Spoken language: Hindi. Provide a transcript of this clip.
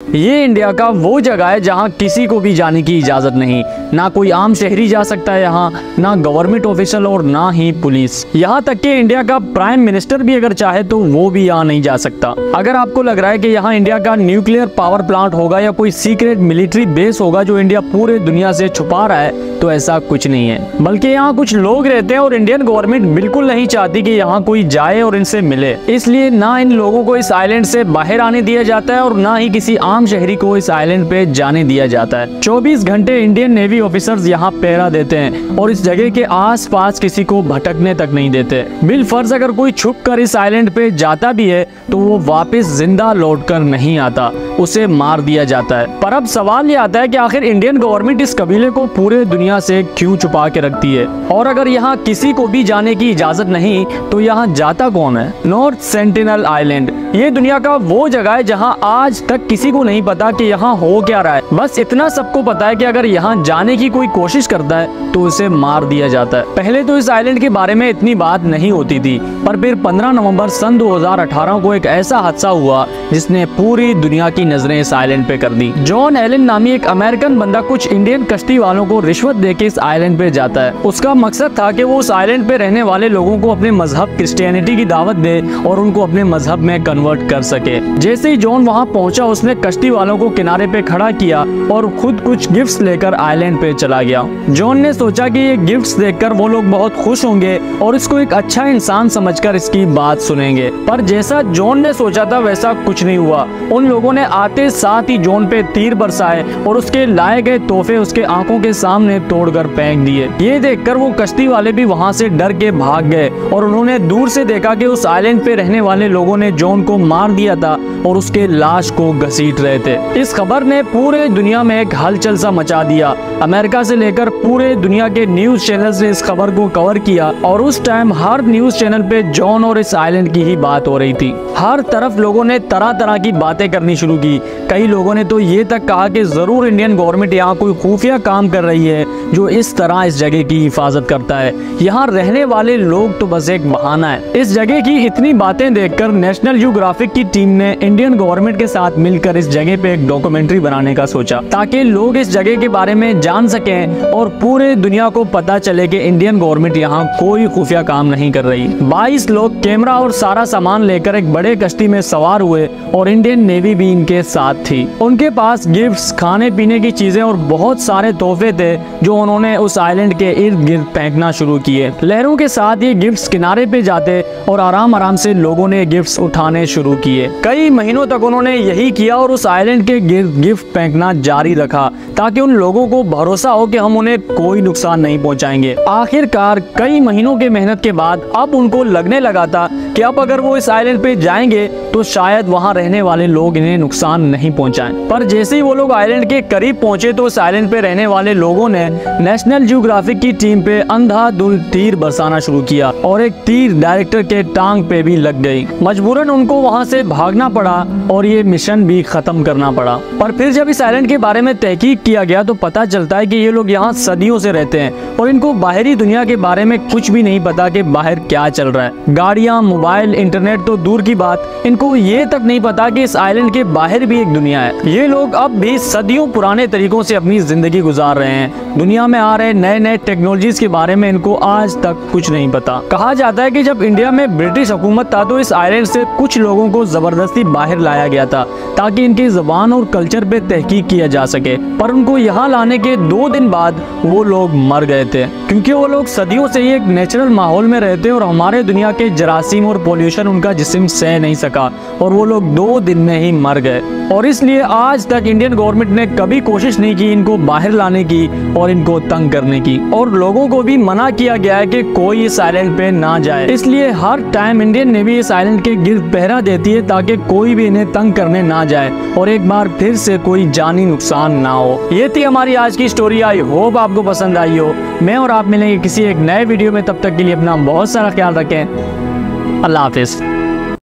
ये इंडिया का वो जगह है जहाँ किसी को भी जाने की इजाजत नहीं, ना कोई आम शहरी जा सकता है यहाँ, ना गवर्नमेंट ऑफिशियल और ना ही पुलिस। यहाँ तक कि इंडिया का प्राइम मिनिस्टर भी अगर चाहे तो वो भी यहाँ नहीं जा सकता। अगर आपको लग रहा है कि यहाँ इंडिया का न्यूक्लियर पावर प्लांट होगा या कोई सीक्रेट मिलिट्री बेस होगा जो इंडिया पूरे दुनिया से छुपा रहा है, तो ऐसा कुछ नहीं है। बल्कि यहाँ कुछ लोग रहते हैं और इंडियन गवर्नमेंट बिल्कुल नहीं चाहती कि यहाँ कोई जाए और इनसे मिले, इसलिए ना इन लोगों को इस आइलैंड से बाहर आने दिया जाता है और ना ही किसी आम शहरी को इस आइलैंड पे जाने दिया जाता है। 24 घंटे इंडियन नेवी ऑफिसर्स यहाँ पहरा देते हैं और इस जगह के आसपास किसी को भटकने तक नहीं देते। बिलफर्ज अगर कोई छुप कर इस आइलैंड पे जाता भी है तो वो वापस जिंदा लौट कर नहीं आता, उसे मार दिया जाता है। पर अब सवाल ये आता है कि आखिर इंडियन गवर्नमेंट इस कबीले को पूरे दुनिया से क्यों छुपा के रखती है, और अगर यहाँ किसी को भी जाने की इजाजत नहीं तो यहाँ जाता कौन है। नॉर्थ सेंटिनल आइलैंड ये दुनिया का वो जगह है जहाँ आज तक किसी को नहीं पता कि यहाँ हो क्या रहा है। बस इतना सबको पता है कि अगर यहाँ जाने की कोई कोशिश करता है तो उसे मार दिया जाता है। पहले तो इस आइलैंड के बारे में इतनी बात नहीं होती थी, पर फिर 15 नवंबर सन 2018 को एक ऐसा हादसा हुआ जिसने पूरी दुनिया की नजरें इस आइलैंड पे कर दी। जॉन एलन नामी एक अमेरिकन बंदा कुछ इंडियन कश्ती वालों को रिश्वत देके इस आइलैंड पे जाता है। उसका मकसद था कि वो उस आइलैंड पे रहने वाले लोगों को अपने मजहब क्रिश्चियनिटी की दावत दे और उनको अपने मजहब में कन्वर्ट कर सके। जैसे ही जॉन वहाँ पहुंचा उसने कश्ती वालों को किनारे पे खड़ा किया और खुद कुछ गिफ्ट्स लेकर आइलैंड पे चला गया। जॉन ने सोचा कि ये गिफ्ट्स देखकर वो लोग बहुत खुश होंगे और इसको एक अच्छा इंसान समझकर इसकी बात सुनेंगे, पर जैसा जॉन ने सोचा था वैसा कुछ नहीं हुआ। उन लोगों ने आते साथ ही जॉन पे तीर बरसाए और उसके लाए गए तोहफे उसके आंखों के सामने तोड़कर फेंक दिए। ये देखकर वो कश्ती वाले भी वहाँ से डर के भाग गए और उन्होंने दूर से देखा कि उस आइलैंड पे रहने वाले लोगों ने जॉन को मार दिया था और उसके लाश को घसीट रहे थे। इस खबर ने पूरे दुनिया में एक हलचल सा मचा दिया। अमेरिका से लेकर पूरे दुनिया के न्यूज चैनल्स ने इस खबर को कवर किया और उस टाइम हर न्यूज चैनल पे जॉन और इस आइलैंड की ही बात हो रही थी। हर तरफ लोगों ने तरह तरह की बातें करनी शुरू की। कई लोगों ने तो ये तक कहा कि जरूर इंडियन गवर्नमेंट यहाँ कोई खुफिया काम कर रही है जो इस तरह इस जगह की हिफाजत करता है। यहाँ रहने वाले लोग तो बस एक बहाना है। इस जगह की इतनी बातें देखकर नेशनल ज्योग्राफिक की टीम ने इंडियन गवर्नमेंट के साथ मिलकर इस जगह पे एक डॉक्यूमेंट्री बनाने का सोचा ताकि लोग इस जगह के बारे में जान सकें और पूरे दुनिया को पता चले कि इंडियन गवर्नमेंट यहाँ कोई खुफिया काम नहीं कर रही। 22 लोग कैमरा और सारा सामान लेकर एक बड़े कश्ती में सवार हुए और इंडियन नेवी भी इनके साथ थी। उनके पास गिफ्ट्स, खाने पीने की चीजें और बहुत सारे तोहफे थे जो उन्होंने उस आइलैंड के इर्द गिर्द फेंकना शुरू किए। लहरों के साथ ये गिफ्ट्स किनारे पे जाते और आराम आराम से लोगों ने गिफ्ट्स उठाने शुरू किए। कई महीनों तक उन्होंने यही किया और उस आइलैंड के गिर्द गिफ्ट फेंकना जारी रखा ताकि उन लोगों को भरोसा हो कि हम उन्हें कोई नुकसान नहीं पहुंचाएंगे। आखिरकार कई महीनों के मेहनत के बाद अब उनको लगने लगा था कि अब अगर वो इस आइलैंड पे जाएंगे तो शायद वहां रहने वाले लोग इन्हें नुकसान नहीं पहुंचाएं। पर जैसे ही वो लोग आइलैंड के करीब पहुंचे तो उस आइलैंड पे रहने वाले लोगों ने नेशनल ज्योग्राफिक की टीम पे अंधाधुंध तीर बरसाना शुरू किया और एक तीर डायरेक्टर के टांग पे भी लग गई। मजबूरन उनको वहां से भागना पड़ा और ये मिशन भी खत्म करना पड़ा। पर फिर जब इस आइलैंड के बारे में तहकीक किया गया तो पता चलता है कि ये लोग यहाँ सदियों से रहते हैं और इनको बाहरी दुनिया के बारे में कुछ भी नहीं पता कि बाहर क्या चल रहा है। गाड़ियाँ, मोबाइल, इंटरनेट तो दूर की बात, इनको ये तक नहीं पता कि इस आइलैंड के बाहर भी एक दुनिया है। ये लोग अब भी सदियों पुराने तरीकों से अपनी जिंदगी गुजार रहे हैं। दुनिया में आ रहे नए नए टेक्नोलॉजीज के बारे में इनको आज तक कुछ नहीं पता। कहा जाता है कि जब इंडिया में ब्रिटिश हुकूमत था तो इस आइलैंड से कुछ लोगों को जबरदस्ती बाहर लाया गया था ताकि इनकी जुबान और कल्चर पे तहकीक किया जा सके, पर उनको यहाँ लाने के 2 दिन बाद वो लोग मर गए थे क्योंकि वो लोग सदियों से ही एक नेचुरल माहौल में रहते और हमारे दुनिया के जरासीम और पोल्यूशन उनका जिस्म सह नहीं सका और वो लोग 2 दिन में ही मर गए। और इसलिए आज तक इंडियन गवर्नमेंट ने कभी कोशिश नहीं की इनको बाहर लाने की और इनको तंग करने की, और लोगों को भी मना किया गया है कि कोई इस आइलैंड पे ना जाए। इसलिए हर टाइम इंडियन नेवी इस आइलैंड के गिर्द पहरा देती है ताकि कोई भी इन्हें तंग करने ना जाए और एक बार फिर से कोई जानी नुकसान ना हो। ये थी हमारी आज की स्टोरी। आई होप आपको पसंद आई हो। मैं और आप मिलेंगे किसी एक नए वीडियो में, तब तक के लिए अपना बहुत सारा ख्याल रखें। अल्लाह हाफिज।